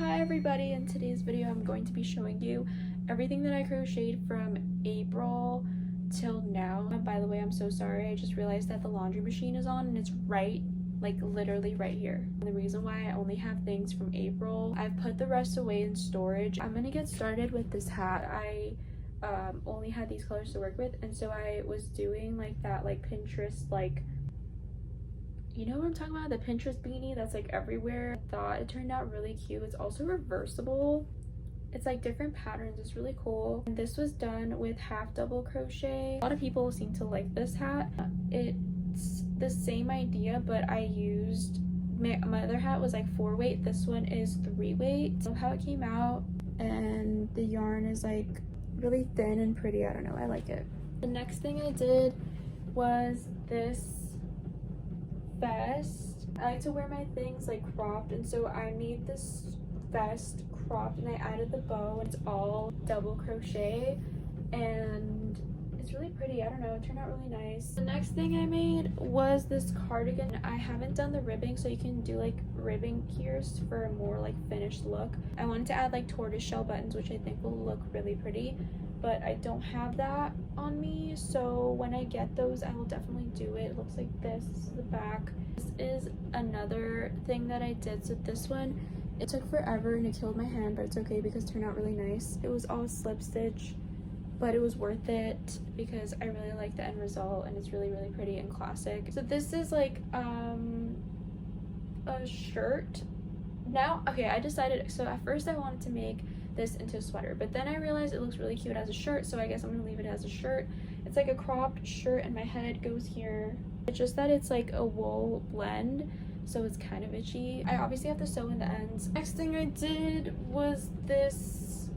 Hi everybody, in today's video I'm going to be showing you everything that I crocheted from April till now. By the way, I'm so sorry, I just realized that the laundry machine is on and it's right, like literally right here. And the reason why I only have things from April, I've put the rest away in storage. I'm gonna get started with this hat. I only had these colors to work with, and so I was doing like that like Pinterest, like, you know what I'm talking about, the Pinterest beanie that's like everywhere. I thought it turned out really cute. It's also reversible. It's like different patterns. It's really cool. And this was done with half double crochet. A lot of people seem to like this hat. It's the same idea, but I used my other hat was like 4 weight. This one is 3 weight. So how it came out, and the yarn is like really thin and pretty. I don't know, I like it. The next thing I did was this vest. I like to wear my things like cropped, and so I made this vest cropped and I added the bow. It's all double crochet and it's really pretty. I don't know, it turned out really nice. The next thing I made was this cardigan. I haven't done the ribbing, so you can do like ribbing here for a more like finished look. I wanted to add like tortoiseshell buttons, which I think will look really pretty, but I don't have that on me, so when I get those I will definitely do it. It looks like this. This is the back. This is another thing that I did. So this one, it took forever and it killed my hand, but it's okay because it turned out really nice. It was all slip stitch, but it was worth it because I really like the end result and it's really pretty and classic. So this is like a shirt. Now, okay, I decided, so at first I wanted to make this into a sweater, but then I realized it looks really cute as a shirt, so I guess I'm gonna leave it as a shirt. It's like a cropped shirt and my head goes here. It's just that it's like a wool blend, so it's kind of itchy. I obviously have to sew in the ends. Next thing I did was this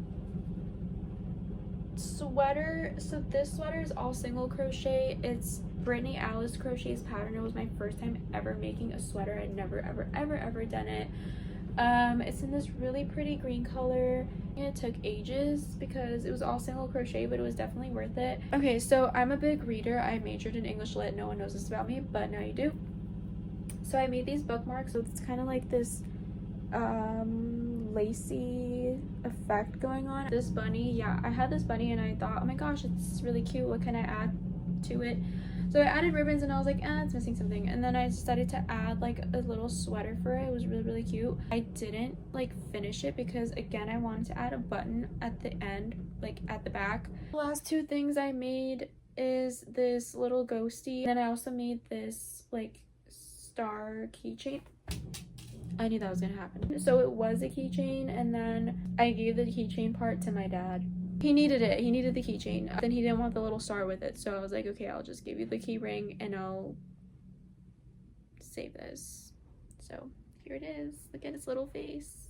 sweater. So this sweater is all single crochet. It's brittanyalicecrochet's pattern. It was my first time ever making a sweater. I'd never ever done it. It's in this really pretty green color. It took ages because it was all single crochet, but it was definitely worth it. Okay, so I'm a big reader. I majored in English Lit. No one knows this about me, but now you do. So I made these bookmarks, so it's kind of like this lacy effect going on. This bunny, yeah, I had this bunny and I thought, oh my gosh, it's really cute, what can I add to it? So I added ribbons and I was like, it's missing something. And then I decided to add like a little sweater for it. It was really cute. I didn't like finish it because again, I wanted to add a button at the end, like at the back. The last 2 things I made is this little ghosty. And then I also made this like star keychain. I knew that was gonna happen. So it was a keychain, and then I gave the keychain part to my dad. He needed it. He needed the keychain. Then he didn't want the little star with it, so I was like, okay, I'll just give you the key ring and I'll save this. So here it is. Look at its little face.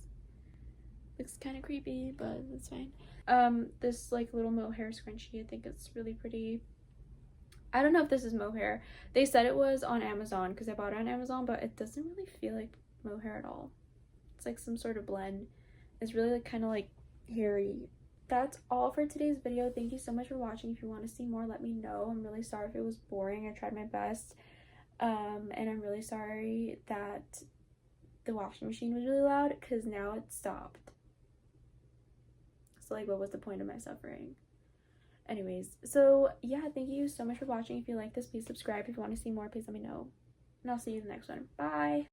Looks kind of creepy, but it's fine. This like little mohair scrunchie, I think it's really pretty. I don't know if this is mohair. They said it was on Amazon because I bought it on Amazon, but it doesn't really feel like mohair at all. It's like some sort of blend. It's really like kind of like hairy. That's all for today's video. Thank you so much for watching. If you want to see more, let me know. I'm really sorry if it was boring. I tried my best. And I'm really sorry that the washing machine was really loud because now it stopped. So like, what was the point of my suffering? Anyways, so yeah, thank you so much for watching. If you like this, please subscribe. If you want to see more, please let me know. And I'll see you in the next one. Bye!